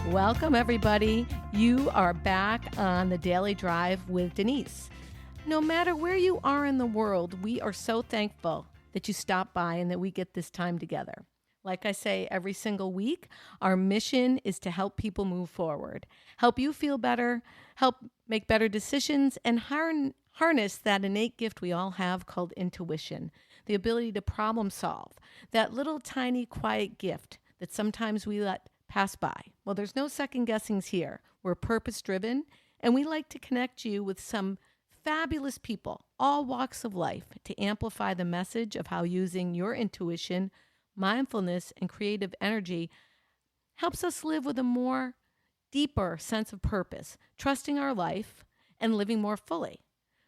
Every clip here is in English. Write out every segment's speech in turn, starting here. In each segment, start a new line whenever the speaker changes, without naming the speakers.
Welcome, everybody. You are back on the Daily Drive with Denise. No matter where you are in the world, we are so thankful that you stopped by and that we get this time together. Like I say every single week, our mission is to help people move forward, help you feel better, help make better decisions, and harness that innate gift we all have called intuition, the ability to problem solve, that little tiny quiet gift that sometimes we let pass by. Well, there's no second guessings here. We're purpose driven, and we like to connect you with some fabulous people, all walks of life, to amplify the message of how using your intuition, mindfulness, and creative energy helps us live with a more deeper sense of purpose, trusting our life and living more fully.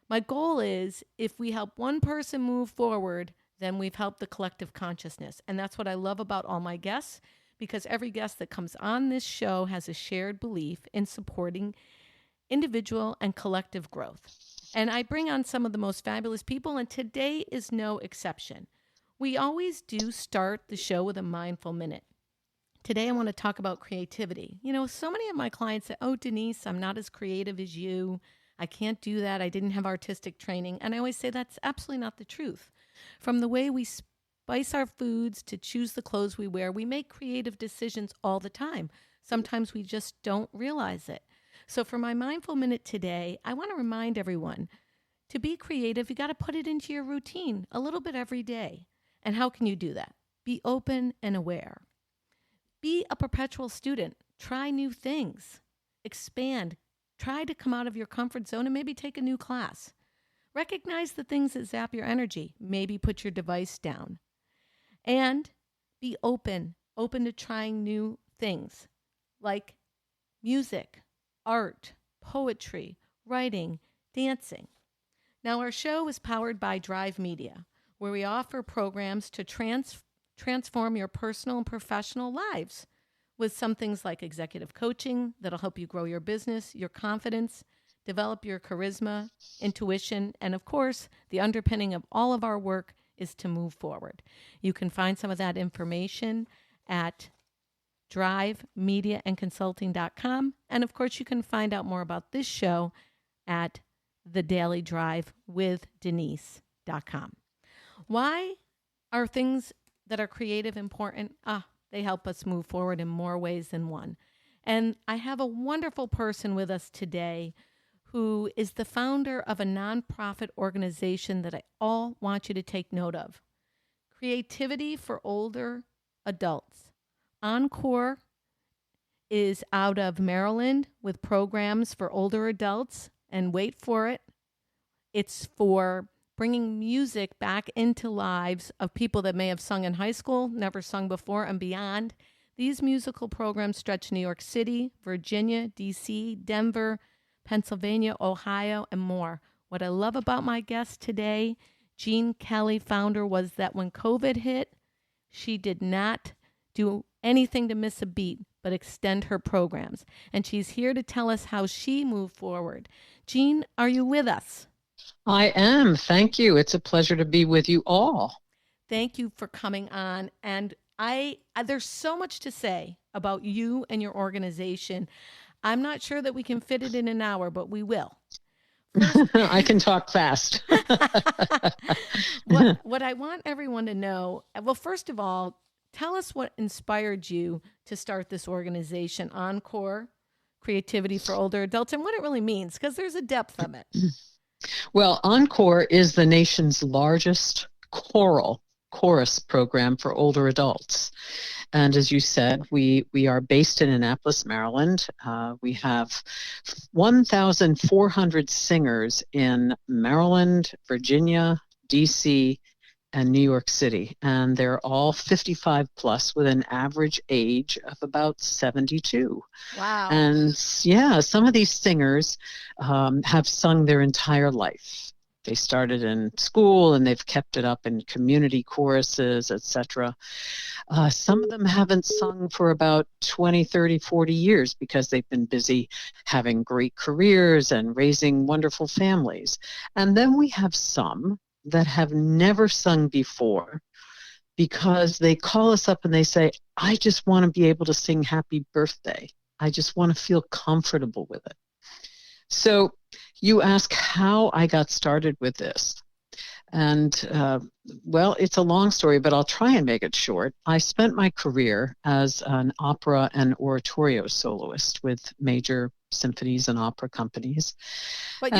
My goal is if we help one person move forward, then we've helped the collective consciousness. And that's what I love about all my guests, because every guest that comes on this show has a shared belief in supporting individual and collective growth. And I bring on some of the most fabulous people, and today is no exception. We always do start the show with a mindful minute. Today I want to talk about creativity. You know, so many of my clients say, "Oh, Denise, I'm not as creative as you. I can't do that. I didn't have artistic training." And I always say that's absolutely not the truth. From the way we spice our foods to choose the clothes we wear, we make creative decisions all the time. Sometimes we just don't realize it. So for my mindful minute today, I want to remind everyone to be creative, you got to put it into your routine a little bit every day. And how can you do that? Be open and aware. Be a perpetual student. Try new things. Expand. Try to come out of your comfort zone and maybe take a new class. Recognize the things that zap your energy. Maybe put your device down. And be open to trying new things like music, art, poetry, writing, dancing. Now, our show is powered by Drive Media, where we offer programs to transform your personal and professional lives with some things like executive coaching that'll help you grow your business, your confidence, develop your charisma, intuition, and of course, the underpinning of all of our work is to move forward. You can find some of that information at drivemediaandconsulting.com. And of course, you can find out more about this show at thedailydrivewithdenise.com. Why are things that are creative important? They help us move forward in more ways than one. And I have a wonderful person with us today who is the founder of a nonprofit organization that I all want you to take note of. Creativity for Older Adults. Encore is out of Maryland with programs for older adults. And wait for it, it's for bringing music back into lives of people that may have sung in high school, never sung before, and beyond. These musical programs stretch New York City, Virginia, D.C., Denver, Pennsylvania, Ohio, and more. What I love about my guest today, Jeanne Kelly, founder, was that when COVID hit, she did not do anything to miss a beat but extend her programs. And she's here to tell us how she moved forward. Jeanne, are you with us?
I am. Thank you. It's a pleasure to be with you all.
Thank you for coming on. And there's so much to say about you and your organization. I'm not sure that we can fit it in an hour, but we will.
I can talk fast.
What I want everyone to know, well, first of all, tell us what inspired you to start this organization, Encore, Creativity for Older Adults, and what it really means, because there's a depth of it.
Well, Encore is the nation's largest chorus program for older adults. And as you said, we are based in Annapolis, Maryland. We have 1,400 singers in Maryland, Virginia, D.C., and New York City. And they're all 55 plus with an average age of about 72.
Wow.
And yeah, some of these singers have sung their entire life. They started in school and they've kept it up in community choruses, etc. Some of them haven't sung for about 20, 30, 40 years because they've been busy having great careers and raising wonderful families. And then we have some that have never sung before, because they call us up and they say, I just want to be able to sing Happy Birthday. I just want to feel comfortable with it. So you ask how I got started with this. And well, it's a long story, but I'll try and make it short. I spent my career as an opera and oratorio soloist with major symphonies and opera companies.
But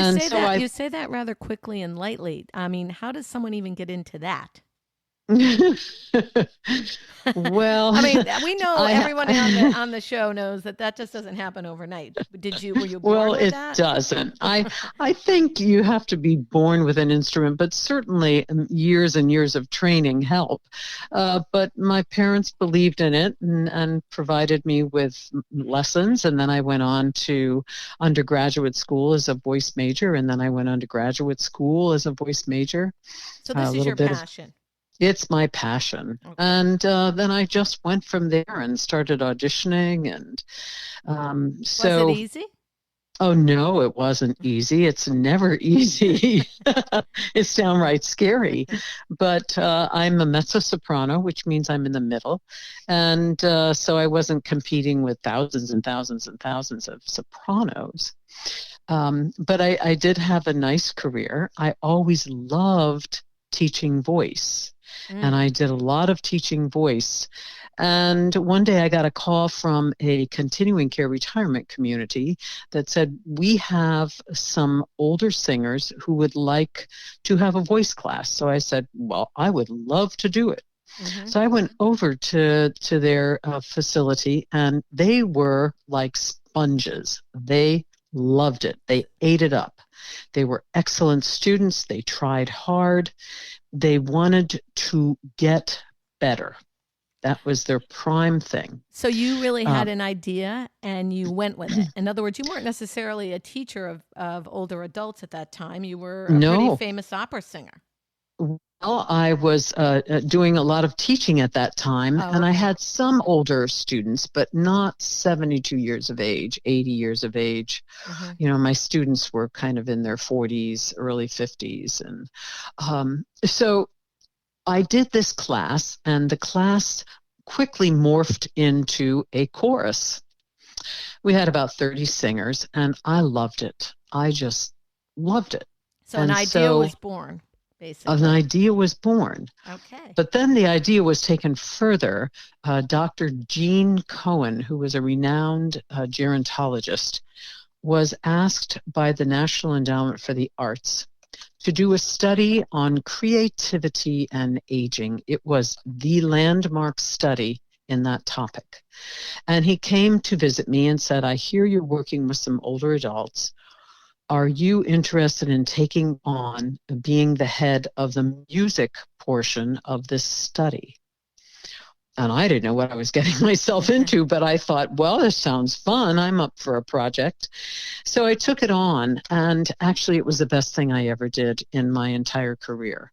you say that rather quickly and lightly. I mean, how does someone even get into that?
Well,
I mean, we know everyone on the show knows that just doesn't happen overnight. Were you born
well,
with
it
that?
doesn't. I think you have to be born with an instrument, but certainly years and years of training help. But my parents believed in it and provided me with lessons. And then I went on to undergraduate school as a voice major. And then I went undergraduate school as a voice major.
So this is your passion.
It's my passion.
Okay.
And then I just went from there and started auditioning. And so.
Was it easy?
Oh, no, it wasn't easy. It's never easy. It's downright scary. But I'm a mezzo-soprano, which means I'm in the middle. And so I wasn't competing with thousands and thousands and thousands of sopranos. But I did have a nice career. I always loved teaching voice. And I did a lot of teaching voice. And one day I got a call from a continuing care retirement community that said, we have some older singers who would like to have a voice class. So I said, well, I would love to do it. Mm-hmm. So I went over to their facility, and they were like sponges. They loved it. They ate it up. They were excellent students. They tried hard. They wanted to get better. That was their prime thing.
So you really had an idea and you went with it. In other words, you weren't necessarily a teacher of older adults at that time. You were a pretty famous opera singer.
Well, I was doing a lot of teaching at that time, and I had some older students, but not 72 years of age, 80 years of age. Mm-hmm. You know, my students were kind of in their 40s, early 50s. And so I did this class, and the class quickly morphed into a chorus. We had about 30 singers, and I loved it. I just loved it.
So an idea was born. Basically.
An idea was born.
Okay.
But then the idea was taken further. Dr. Jeanne Kelly, who was a renowned gerontologist, was asked by the National Endowment for the Arts to do a study on creativity and aging. It was the landmark study in that topic. And he came to visit me and said, I hear you're working with some older adults. Are you interested in taking on being the head of the music portion of this study? And I didn't know what I was getting myself into, but I thought, well, this sounds fun. I'm up for a project. So I took it on, and actually it was the best thing I ever did in my entire career.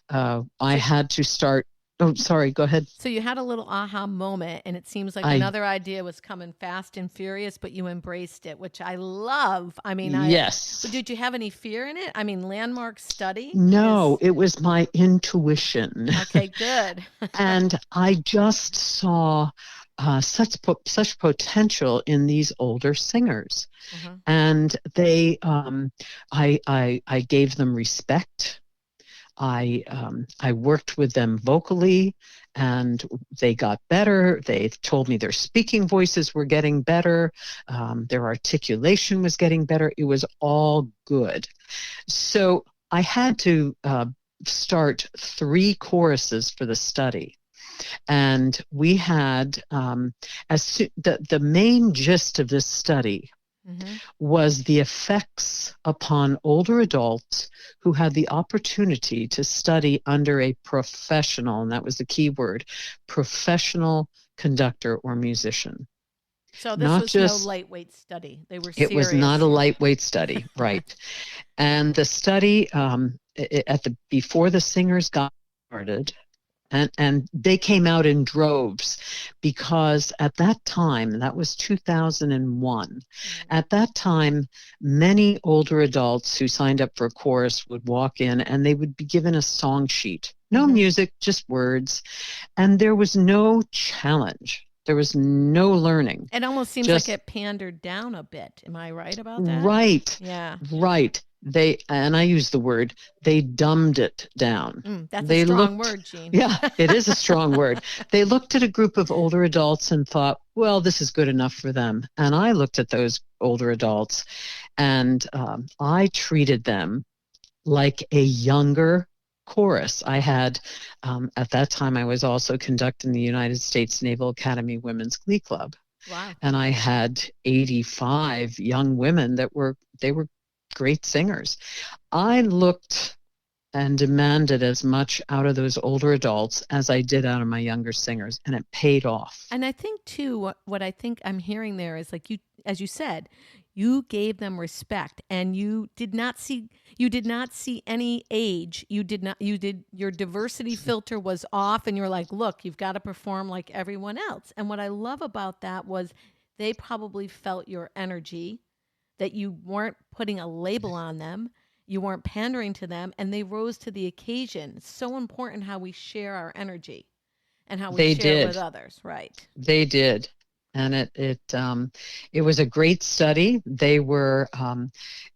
I had to start. Oh, sorry, go ahead.
So you had a little aha moment, and it seems like another idea was coming fast and furious, but you embraced it, which I love. I mean,
yes.
Did you have any fear in it? I mean, landmark study?
No, it was my intuition.
Okay, good.
And I just saw such potential in these older singers. Mm-hmm. And they, I gave them respect. I worked with them vocally, and they got better. They told me their speaking voices were getting better. Their articulation was getting better. It was all good. So I had to start 3 choruses for the study. And we had, the main gist of this study mm-hmm. was the effects upon older adults who had the opportunity to study under a professional, and that was the key word, professional conductor or musician.
So this was no lightweight study. They were serious.
It was not a lightweight study, right. And the study, before the singers got started, And they came out in droves because at that time, that was 2001, at that time, many older adults who signed up for a chorus would walk in and they would be given a song sheet. No music, just words. And there was no challenge. There was no learning.
It almost seems like it pandered down a bit. Am I right about that?
Right.
Yeah.
Right. And I use the word, they dumbed it down.
That's a strong word, Jeanne.
Yeah, it is a strong word. They looked at a group of older adults and thought, well, this is good enough for them. And I looked at those older adults and I treated them like a younger chorus. I had, at that time, I was also conducting the United States Naval Academy Women's Glee Club.
Wow.
And I had 85 young women they were great singers. I looked and demanded as much out of those older adults as I did out of my younger singers, and it paid off.
And I think too, what I think I'm hearing there is like as you said, you gave them respect, and you did not see any age. Your diversity filter was off, and you were like, look, you've got to perform like everyone else. And what I love about that was they probably felt your energy, that you weren't putting a label on them, you weren't pandering to them, and they rose to the occasion. It's so important how we share our energy and how we share with others, right?
They did. And it was a great study. They were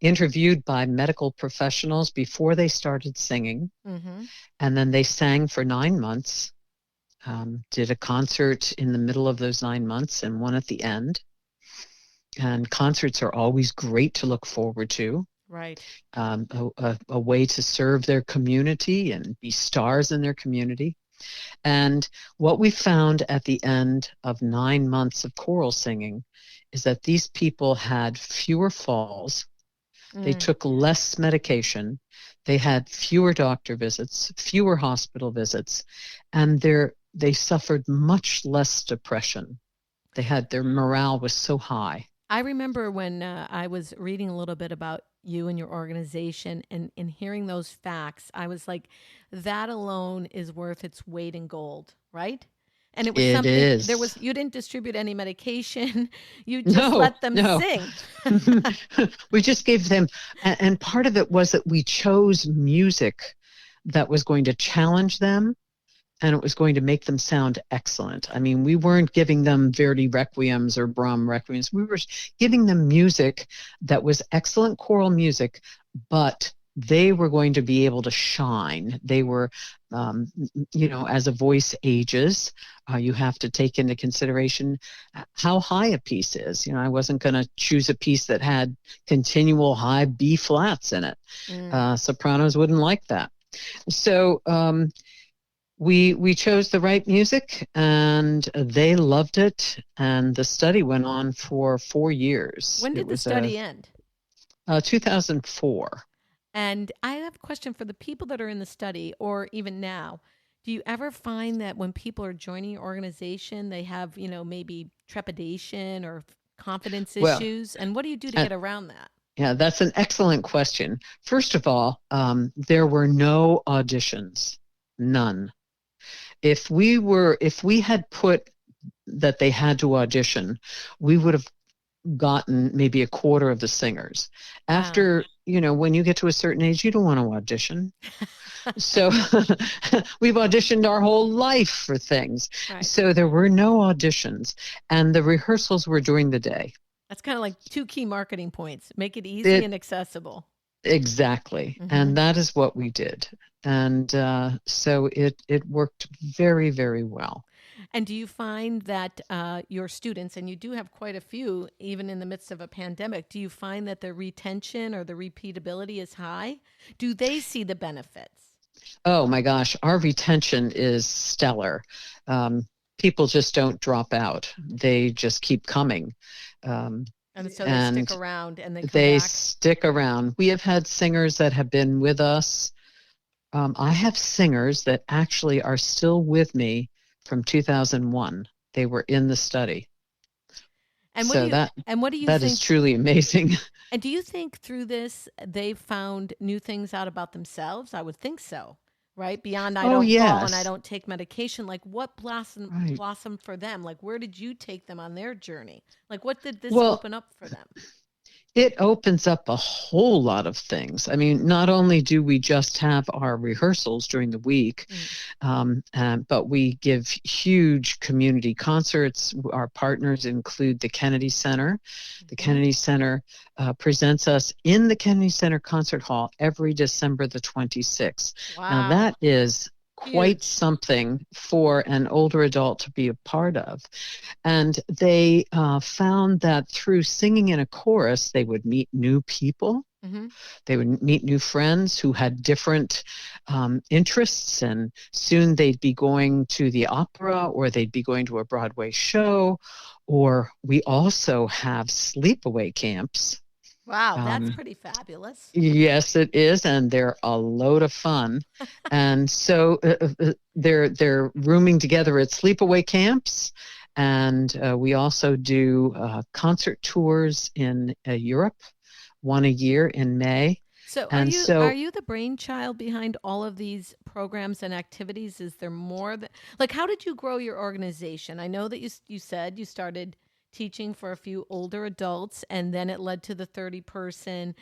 interviewed by medical professionals before they started singing. And then they sang for 9 months, did a concert in the middle of those 9 months and one at the end. And concerts are always great to look forward to.
Right.
A way to serve their community and be stars in their community. And what we found at the end of 9 months of choral singing is that these people had fewer falls. They took less medication. They had fewer doctor visits, fewer hospital visits, and they suffered much less depression. Their morale was so high.
I remember when I was reading a little bit about you and your organization and hearing those facts, I was like, that alone is worth its weight in gold, right? And it was something, you didn't distribute any medication. You just let them sing.
We just gave them, and part of it was that we chose music that was going to challenge them, and it was going to make them sound excellent. I mean, we weren't giving them Verdi requiems or Brahms requiems. We were giving them music that was excellent choral music, but they were going to be able to shine. They were, as a voice ages, you have to take into consideration how high a piece is. I wasn't going to choose a piece that had continual high B flats in it. Sopranos wouldn't like that. So, we chose the right music, and they loved it, and the study went on for 4 years.
When did the study end?
2004.
And I have a question for the people that are in the study, or even now. Do you ever find that when people are joining your organization, they have, maybe trepidation or confidence issues? And what do you do to get around that?
Yeah, that's an excellent question. First of all, there were no auditions, none. If we had put that they had to audition, we would have gotten maybe a quarter of the singers. After, when you get to a certain age, you don't want to audition. So we've auditioned our whole life for things. Right. So there were no auditions, and the rehearsals were during the day.
That's kind of like 2 key marketing points. Make it easy and accessible.
Exactly. And that is what we did. And so it worked very, very well.
And do you find that your students, and you do have quite a few, even in the midst of a pandemic, do you find that the retention or the repeatability is high? Do they see the benefits?
Oh my gosh, our retention is stellar. People just don't drop out. They just keep coming.
And so they stick around and they
stick around. We have had singers that have been with us. I have singers that actually are still with me from 2001. They were in the study.
And what do you
think? That is truly amazing.
And do you think through this, they've found new things out about themselves? I would think so. right? Beyond I
Oh,
don't fall and I
yes.
don't take medication. Like what
Right.
blossomed for them? Like where did you take them on their journey? Like what did this
Well,
open up for them?
it opens up a whole lot of things. I mean, not only do we just have our rehearsals during the week,
Mm.
but we give huge community concerts. Our partners include the Kennedy Center. The
Hmm.
Kennedy Center presents us in the Kennedy Center Concert Hall every December the 26th. Now,
Wow.
that is quite
Huge.
something for an older adult to be a part of. And they found that through singing in a chorus, they would meet new people.
Hmm.
They would meet new friends who had different interests, and soon they'd be going to the opera or they'd be going to a Broadway show. Or we also have sleepaway camps.
Wow, that's
Um,
pretty fabulous.
yes, it is, and they're a load of fun. And so they're rooming together at sleepaway camps. And we also do concert tours in Europe, one a year in May.
So
And
are
so,
you the brainchild behind all of these programs and activities? Is there more that like how did you grow your organization? I know that you said you started teaching for a few older adults and then it led to the 30 person.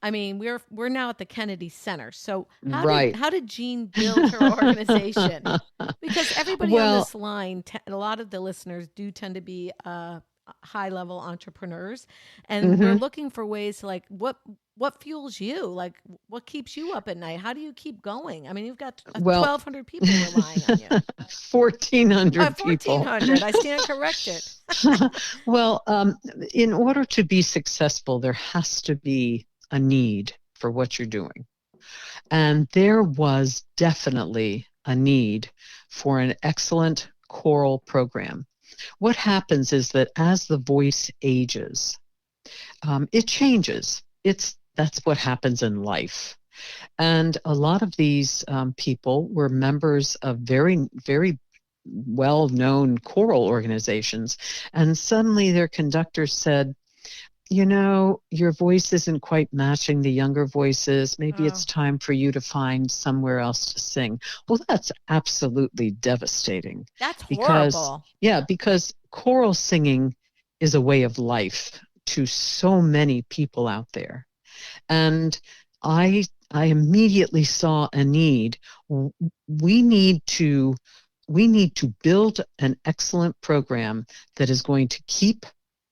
I mean, we're now at the Kennedy Center. So
right.
how did Jean build her organization? Because everybody on
Well,
this line, a lot of the listeners do tend to be high level entrepreneurs, and we're
mhm.
looking for ways to like what fuels you, like what keeps you up at night. How do you keep going? I mean, you've got
Well,
1,200 people relying on you.
1,400 people.
1,400. I stand corrected.
Well, in order to be successful, there has to be a need for what you're doing. And there was definitely a need for an excellent choral program. What happens is that as the voice ages, it changes. That's what happens in life. And a lot of these people were members of very, very well-known choral organizations. And suddenly their conductor said, your voice isn't quite matching the younger voices. Maybe
Oh,
it's time for you to find somewhere else to sing. Well, that's absolutely devastating
that's
because,
horrible.
yeah, because choral singing is a way of life to so many people out there. And I immediately saw a need. We need to we need to build an excellent program that is going to keep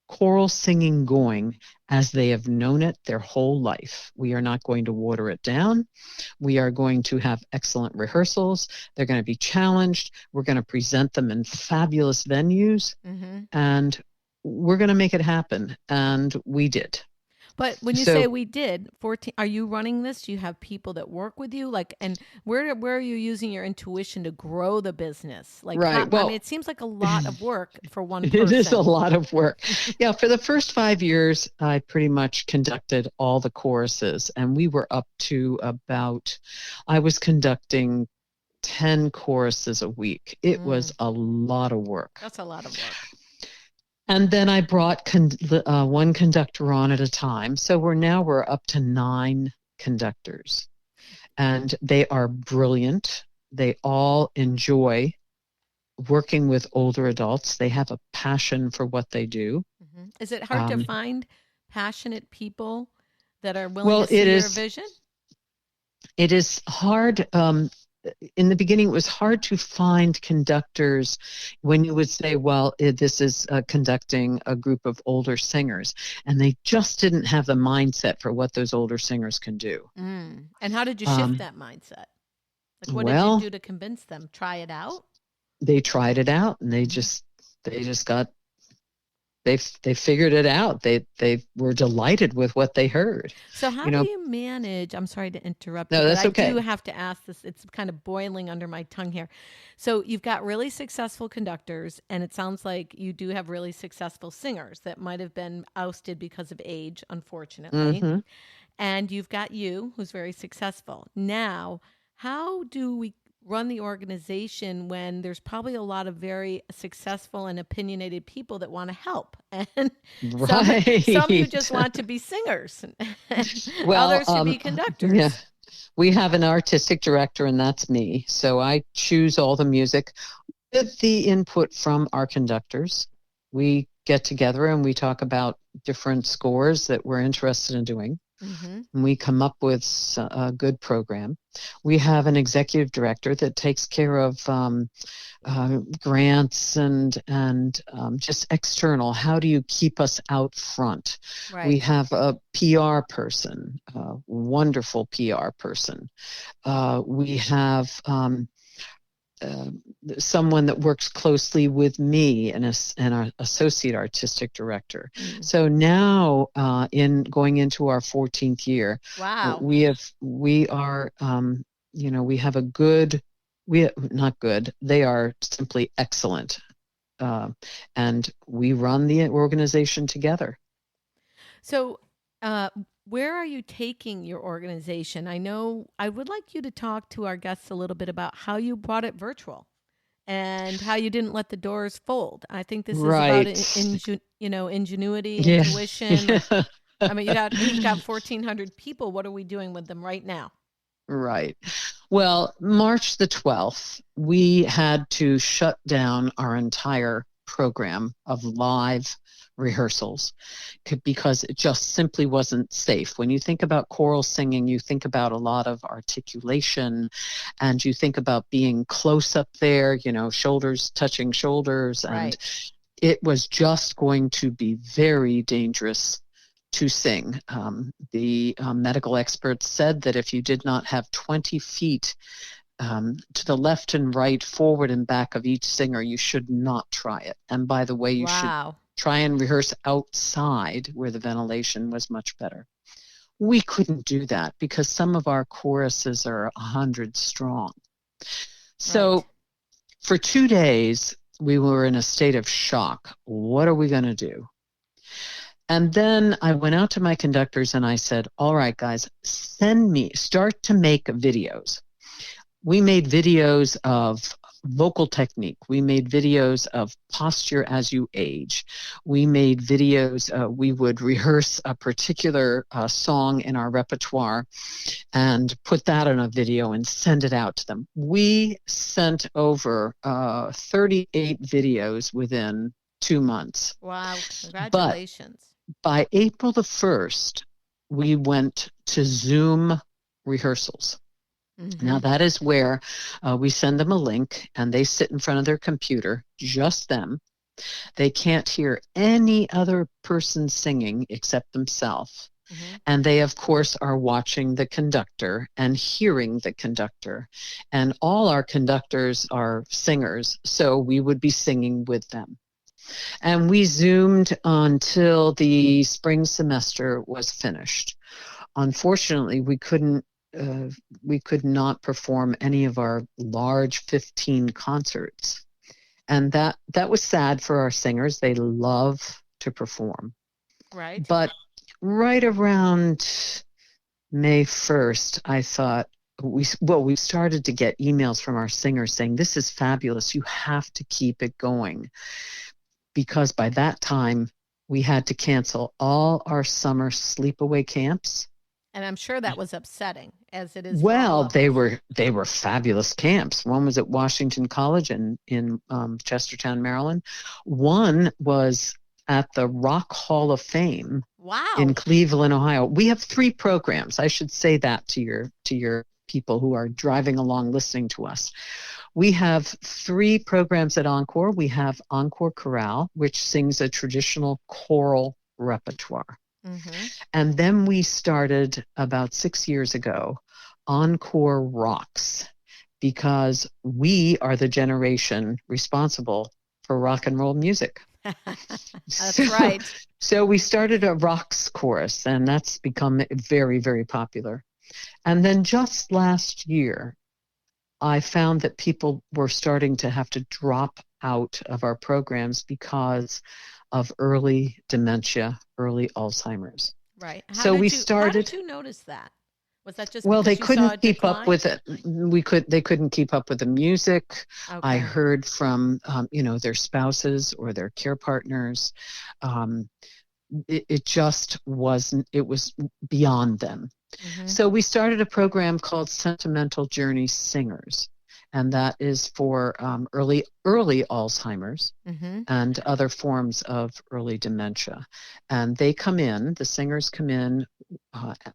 choral singing going as they have known it their whole life. We are not going to water it down. We are going to have excellent rehearsals. They're going to be challenged. We're going to present them in fabulous venues,
Hmm.
and we're going to make it happen. And we did.
But when you say
So,
we did 14, are you running this? Do you have people that work with you? Like, and where are you using your intuition to grow the business? Like, how,
right.
I mean,
Well,
it seems like a lot of work for one
it is a
person.
lot of work. Yeah, for the first 5 years, I pretty much conducted all the choruses, and we were up to I was conducting 10 choruses a week. It was
Mm,
a lot of work.
that's a lot of work.
And then I brought one conductor on at a time. So we're up to 9 conductors, and they are brilliant. They all enjoy working with older adults. They have a passion for what they do.
Hmm. Is it hard to
Um,
find passionate people that are willing
well,
to see your vision?
it is hard. In the beginning, it was hard to find conductors when you would say, well, this is conducting a group of older singers. And they just didn't have the mindset for what those older singers can do.
Mm. And how did you shift
Um,
that mindset? Like, what did you
well,
do to convince them? Try it out?
they tried it out, and
Hmm.
they just got they figured it out. They were delighted with what they heard.
So how
You
do
know,
you manage? I'm sorry to interrupt you,
no,
but
that's
I do
okay.
have to ask this. It's kind of boiling under my tongue here. So you've got really successful conductors, and it sounds like you do have really successful singers that might have been ousted because of age, unfortunately.
Hmm.
And you've got you, who's very successful. Now, how do we run the organization when there's probably a lot of very successful and opinionated people that want to help, and some
Right.
you just want to be singers, and
Well,
others should be
yeah.
conductors.
We have an artistic director, and that's me. So I choose all the music with the input from our conductors. We get together and we talk about different scores that we're interested in doing.
Mm-hmm.
And we come up with a good program. We have an executive director that takes care of grants and just external. How do you keep us out front?
Right.
We have a PR person, a wonderful PR person. We have someone that works closely with me and our associate artistic director.
Mm.
So now, in going into our 14th year,
wow,
we are, we have a good, not good, they are simply excellent. And we run the organization together.
So, where are you taking your organization? I know I would like you to talk to our guests a little bit about how you brought it virtual and how you didn't let the doors fold. I think this is about ingenuity,
Yeah.
intuition.
Yeah.
Like, I mean, you've got 1,400 people. What are we doing with them right now?
Right. Well, March the 12th, we had to shut down our entire program of live rehearsals because it just simply wasn't safe. When you think about choral singing, you think about a lot of articulation and you think about being close up there, shoulders touching shoulders.
Right.
And it was just going to be very dangerous to sing. The medical experts said that if you did not have 20 feet to the left and right, forward and back of each singer, you should not try it. And by the way, you should try and rehearse outside where the ventilation was much better. We couldn't do that because some of our choruses are 100 strong. So for 2 days, we were in a state of shock. What are we going to do? And then I went out to my conductors and I said, all right, guys, start to make videos. We made videos of vocal technique. We made videos of posture as you age. We made videos, we would rehearse a particular song in our repertoire and put that on a video and send it out to them. We sent over 38 videos within 2 months.
Wow, congratulations.
But by April the 1st, we went to Zoom rehearsals. Mm-hmm. Now, that is where we send them a link and they sit in front of their computer, just them. They can't hear any other person singing except themselves. Mm-hmm. And they, of course, are watching the conductor and hearing the conductor. And all our conductors are singers, so we would be singing with them. And we Zoomed until the spring semester was finished. Unfortunately, we could not perform any of our large 15 concerts. And that was sad for our singers. They love to perform.
Right.
But right around May 1st, I thought, we started to get emails from our singers saying, this is fabulous. You have to keep it going. Because by that time, we had to cancel all our summer sleepaway camps.
And I'm sure that was upsetting, as it is.
Well, they were fabulous camps. One was at Washington College in Chestertown, Maryland. One was at the Rock Hall of Fame.
Wow.
In Cleveland, Ohio. We have 3 programs. I should say that to your people who are driving along listening to us. We have 3 programs at Encore. We have Encore Chorale, which sings a traditional choral repertoire. Mm-hmm. And then we started about 6 years ago, Encore Rocks, because we are the generation responsible for rock and roll music.
That's right.
So we started a rocks chorus, and that's become very, very popular. And then just last year, I found that people were starting to have to drop out of our programs because of early dementia, early Alzheimer's.
Right.
How did
you notice that? Was that just
they couldn't keep
decline?
up with it? They couldn't keep up with the music. Okay. I heard from their spouses or their care partners. It just wasn't. It was beyond them.
Mm-hmm.
So we started a program called Sentimental Journey Singers, and that is for early Alzheimer's
Mm-hmm.
and other forms of early dementia. And they come in, the singers come in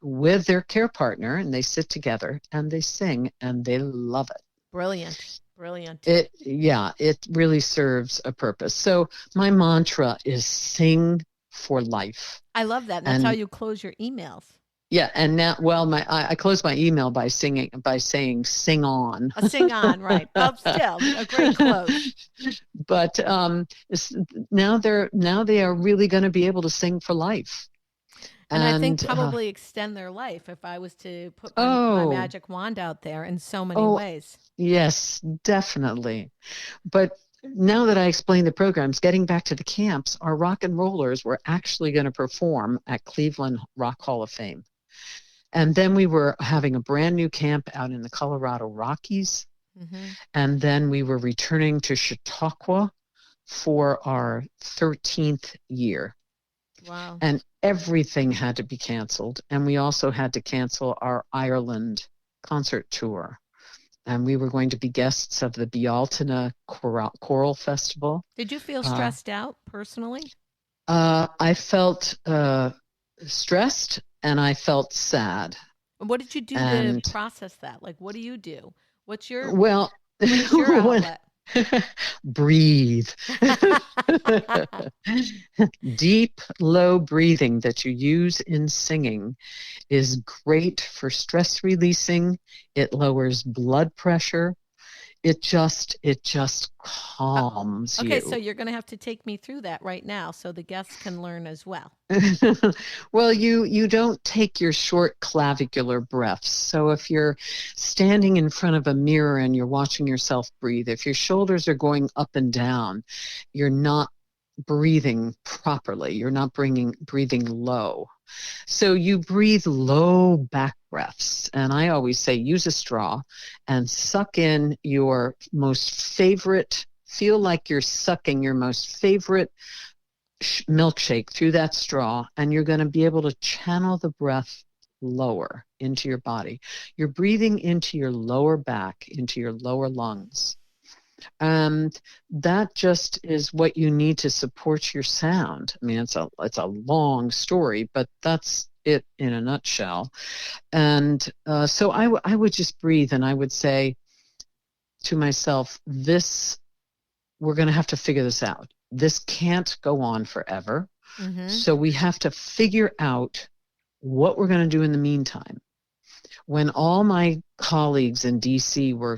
with their care partner, and they sit together and they sing, and they love it.
Brilliant. Brilliant.
It really serves a purpose. So my mantra is sing for life.
I love that. And that's how you close your emails.
Yeah, and now, well, I close my email by saying "sing on."
Sing on, right? But still, a great close.
But now they are really going to be able to sing for life,
and I think probably extend their life if I was to put my magic wand out there in so many ways.
Yes, definitely. But now that I explained the programs, getting back to the camps, our rock and rollers were actually going to perform at Cleveland Rock Hall of Fame. And then we were having a brand new camp out in the Colorado Rockies.
Mm-hmm.
And then we were returning to Chautauqua for our 13th year.
Wow.
And everything had to be canceled. And we also had to cancel our Ireland concert tour. And we were going to be guests of the Bealtaine Choral Festival.
Did you feel stressed out personally?
I felt stressed and I felt sad.
What did you do to process that? Like, what do you do? What's your outlet?
Breathe. Deep, low breathing that you use in singing is great for stress releasing. It lowers blood pressure. It just calms you.
Okay, so you're going to have to take me through that right now so the guests can learn as well.
Well, you don't take your short clavicular breaths. So if you're standing in front of a mirror and you're watching yourself breathe, if your shoulders are going up and down, you're not breathing properly. You're not breathing low. So you breathe low back breaths. And I always say use a straw and suck in your most favorite, feel like you're sucking your most favorite milkshake through that straw, and you're going to be able to channel the breath lower into your body. You're breathing into your lower back, into your lower lungs. And that just is what you need to support your sound. I mean, it's a long story, but that's it in a nutshell. And so I would just breathe, and I would say to myself, we're going to have to figure this out. This can't go on forever.
Mm-hmm.
So we have to figure out what we're going to do in the meantime. When all my colleagues in DC were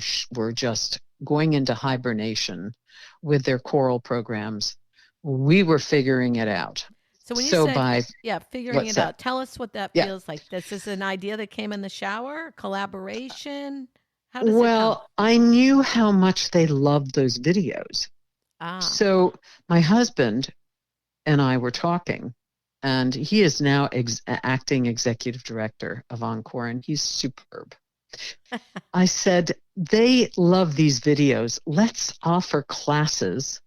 just going into hibernation with their choral programs, we were figuring it out.
So when you say figuring it out, tell us what that feels like. This is an idea that came in the shower, collaboration. How does it come?
I knew how much they loved those videos. So my husband and I were talking, and he is now acting executive director of Encore, and he's superb. I said, they love these videos. Let's offer classes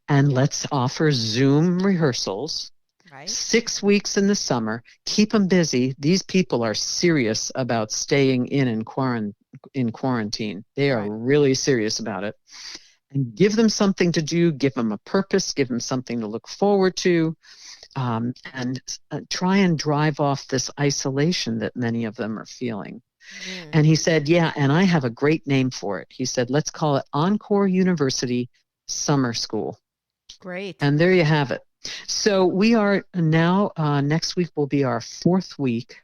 and let's offer Zoom rehearsals.
Right.
6 weeks in the summer. Keep them busy. These people are serious about staying in quarantine. They are really serious about it. And give them something to do, give them a purpose, give them something to look forward to, and try and drive off this isolation that many of them are feeling. Mm. And he said, and I have a great name for it. He said, let's call it Encore University Summer School.
Great.
And there you have it. So we are now, next week will be our 4th week,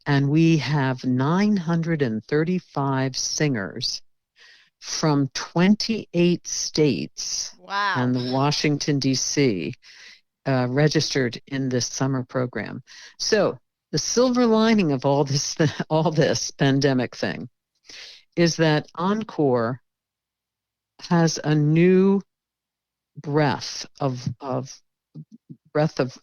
and we have 935 singers from 28 states and Washington, D.C., registered in this summer program. So the silver lining of all this pandemic thing is that Encore has a new breath of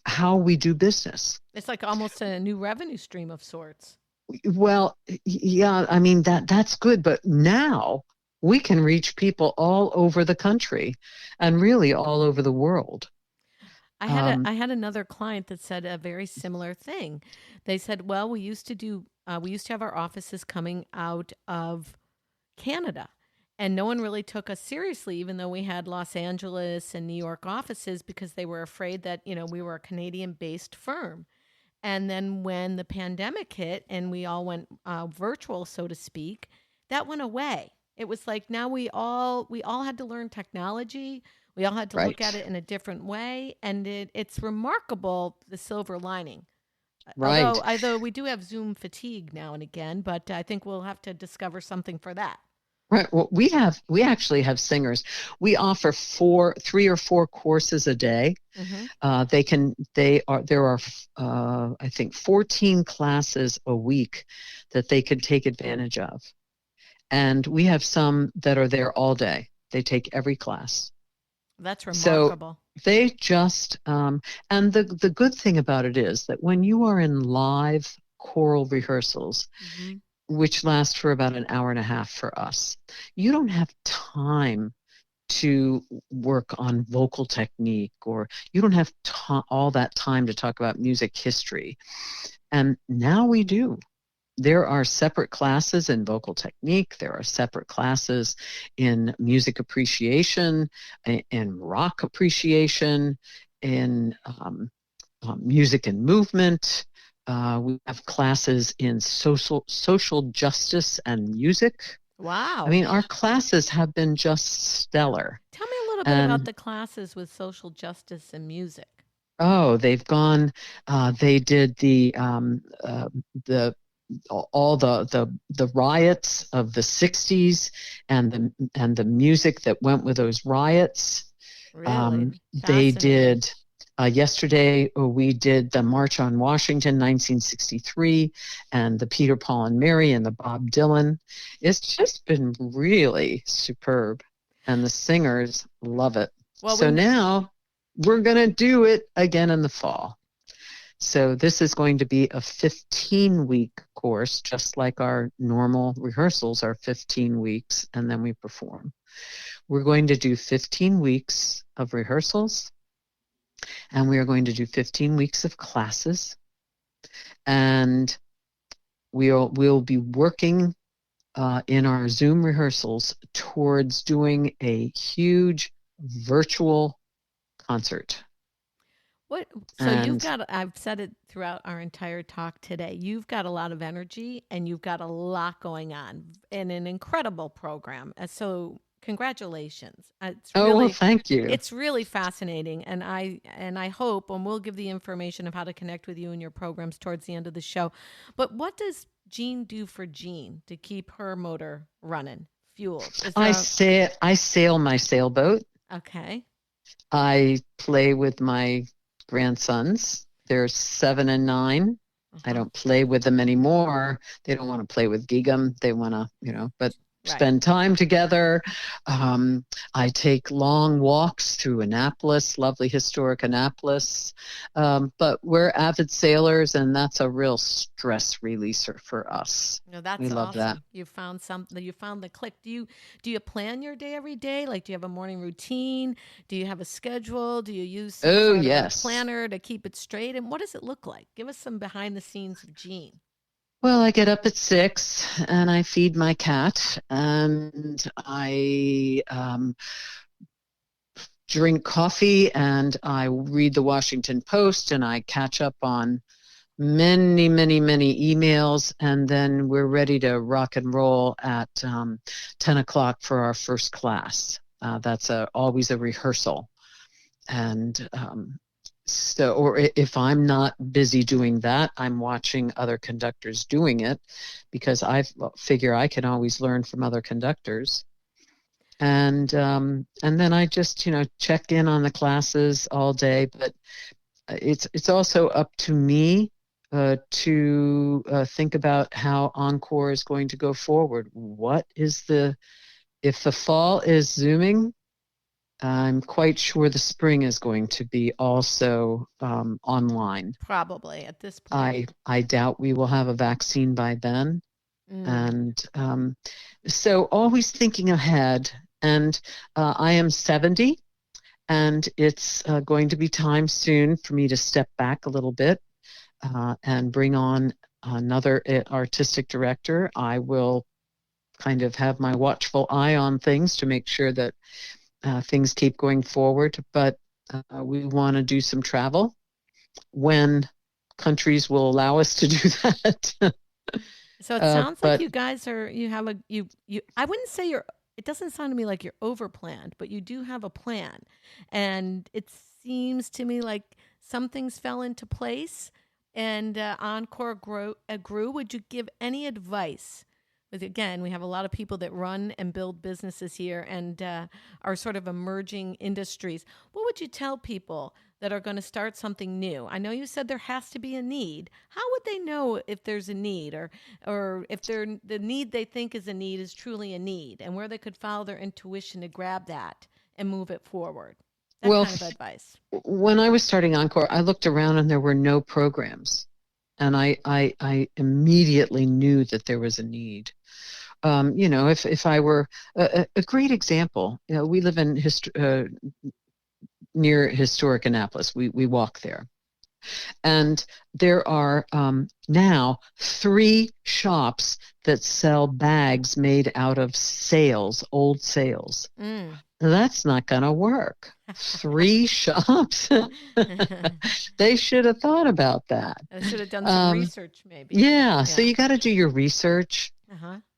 how we do business.
It's like almost a new revenue stream of sorts.
Well, yeah, I mean, that's good, but now we can reach people all over the country and really all over the world. Um,
I had another client that said a very similar thing. They said, "Well, we used to have our offices coming out of Canada, and no one really took us seriously, even though we had Los Angeles and New York offices, because they were afraid that we were a Canadian-based firm." And then when the pandemic hit and we all went virtual, so to speak, that went away. It was like now we all had to learn technology. We all had to look at
right,
it in a different way, and it's remarkable the silver lining.
right.
Although we do have Zoom fatigue now and again, but I think we'll have to discover something for that.
Right. Well, we actually have singers. We offer 3 or 4 courses a day.
Hmm.
There are, I think, 14 classes a week that they can take advantage of. And we have some that are there all day. They take every class.
That's
So
remarkable.
they just, and the good thing about it is that when you are in live choral rehearsals,
Hmm.
which last for about an hour and a half for us, you don't have time to work on vocal technique, or you don't have all that time to talk about music history. And now we do. There are separate classes in vocal technique. There are separate classes in music appreciation, in rock appreciation, in music and movement. We have classes in social justice and music. I
Wow.
mean, our classes have been just stellar.
Tell me a little bit about
And
the classes with social justice and music.
oh, they've gone. They did the all the riots of the '60s, and the music that went with those riots.
Really
They
fascinating.
did. Yesterday, we did the March on Washington, 1963, and the Peter, Paul, and Mary, and the Bob Dylan. It's just been really superb, and the singers love it.
Well,
So
we
now we're going to do it again in the fall. So this is going to be a 15-week course, just like our normal rehearsals are 15 weeks, and then we perform. We're going to do 15 weeks of rehearsals, and we are going to do 15 weeks of classes, and we'll be working in our Zoom rehearsals towards doing a huge virtual concert.
what so you've
And
got I've said it throughout our entire talk today. You've got a lot of energy and you've got a lot going on in an incredible program. So congratulations.
oh, well, thank you.
It's really fascinating, and I hope, and we'll give the information of how to connect with you and your programs towards the end of the show. But what does Jeanne do for Jeanne to keep her motor running, fueled? Is there
I sail my sailboat.
okay?
I play with my grandsons. They're 7 and 9. I
Uh-huh.
don't play with them anymore. They don't want to play with Gigam. They want to, but
Right.
spend time together. Um, I take long walks through Annapolis, lovely historic Annapolis. But we're avid sailors, and that's a real stress releaser for us.
No,
We
that's
love that.
awesome. You found something. You found the click. Do you plan your day every day? Like, do you have a morning routine? Do you have a schedule? Do you use some
Oh,
sort of a
yes.
planner to keep it straight? And what does it look like? Give us some behind the scenes of Jeanne.
Well, I get up at 6 and I feed my cat, and I drink coffee, and I read the Washington Post, and I catch up on many, many, many emails, and then we're ready to rock and roll at 10 o'clock for our first class. That's always a rehearsal. And or if I'm not busy doing that, I'm watching other conductors doing it, because I figure I can always learn from other conductors. And then I just check in on the classes all day. But it's also up to me to think about how Encore is going to go forward. If the fall is Zooming, I'm quite sure the spring is going to be also online.
Probably at this point.
I doubt we will have a vaccine by then.
Mm.
And so always thinking ahead. And I am 70, And it's going to be time soon for me to step back a little bit and bring on another artistic director. I will kind of have my watchful eye on things to make sure that things keep going forward. But we want to do some travel when countries will allow us to do that.
So it sounds like you guys are, you have a, you, I wouldn't say you're, it doesn't sound to me like you're overplanned, but you do have a plan. And it seems to me like some things fell into place and Encore grew. Would you give any advice? Again, we have a lot of people that run and build businesses here and are sort of emerging industries. What would you tell people that are going to start something new? I know you said there has to be a need. How would they know if there's a need or if the need they think is a need is truly a need and where they could follow their intuition to grab that and move it forward? That kind of advice.
When I was starting Encore, I looked around and there were no programs. And I immediately knew that there was a need. If I were a great example, we live in near historic Annapolis. We walk there. And there are now 3 shops that sell bags made out of old sails. That's not going to work. 3 shops. They should have thought about that.
They should have done some research, maybe.
Yeah. So you got to do your research,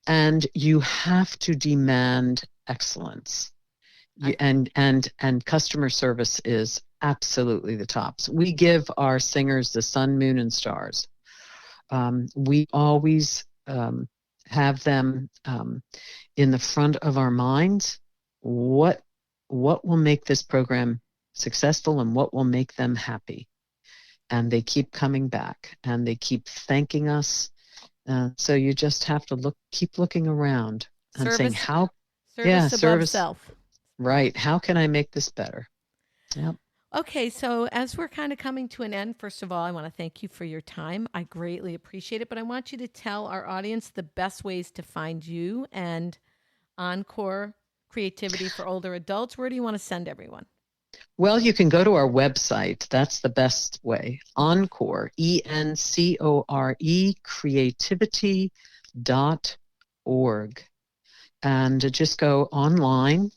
and you have to demand excellence. And customer service is absolutely the tops. We give our singers the sun, moon, and stars. We always have them in the front of our minds. What will make this program successful and what will make them happy? And they keep coming back and they keep thanking us. So you just have to keep looking around and saying,
service self.
Right. How can I make this better? Yep.
Okay, so as we're kind of coming to an end, first of all, I want to thank you for your time. I greatly appreciate it, but I want you to tell our audience the best ways to find you and Encore Creativity for Older Adults. Where do you want to send everyone?
Well, you can go to our website. That's the best way. Encore, ENCORE, creativity.org. And just go online.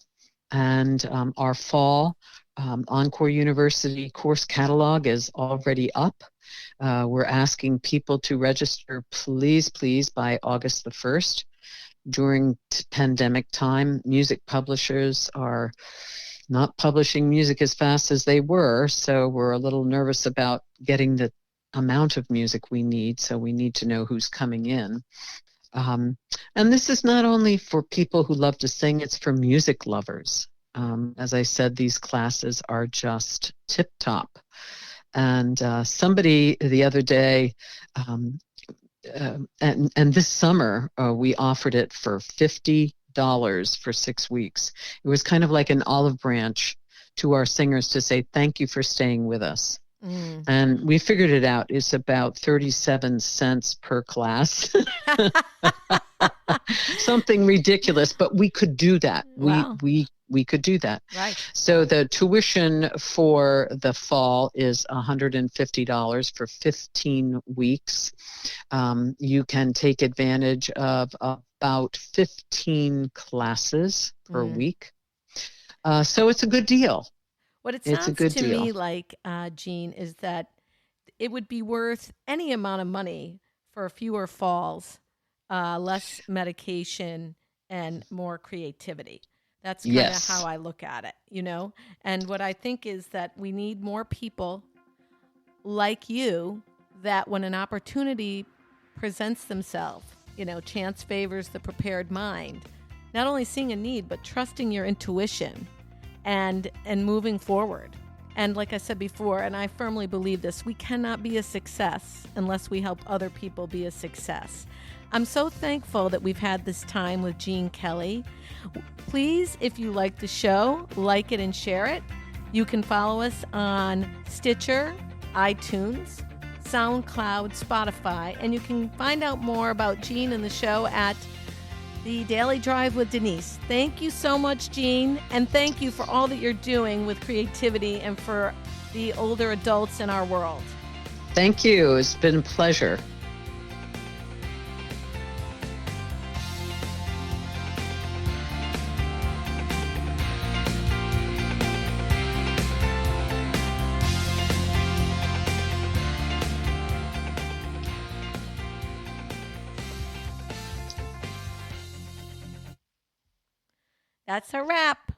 And our fall Encore University course catalog is already up. We're asking people to register, please, by August the 1st. During pandemic time, music publishers are not publishing music as fast as they were, so we're a little nervous about getting the amount of music we need, so we need to know who's coming in. And this is not only for people who love to sing, it's for music lovers. As I said, these classes are just tip-top. And somebody the other day, and this summer, we offered it for $50 for 6 weeks. It was kind of like an olive branch to our singers to say, thank you for staying with us. And we figured it out. It's about 37 cents per class. Something ridiculous, but we could do that.
Wow.
We could do that.
Right.
So the tuition for the fall is $150 for 15 weeks. You can take advantage of about 15 classes per week. So it's a good deal.
What it sounds to me like, Jeanne, is that it would be worth any amount of money for fewer falls, less medication, and more creativity. That's kind of how I look at it, And what I think is that we need more people like you that when an opportunity presents themselves, chance favors the prepared mind, not only seeing a need, but trusting your intuition and moving forward. And like I said before, and I firmly believe this, we cannot be a success unless we help other people be a success. I'm so thankful that we've had this time with Jeanne Kelly. Please, if you like the show, like it and share it. You can follow us on Stitcher, iTunes, SoundCloud, Spotify, and you can find out more about Jeanne and the show at the Daily Drive with Denise. Thank you so much, Jeanne, and thank you for all that you're doing with creativity and for the older adults in our world.
Thank you. It's been a pleasure.
That's a wrap.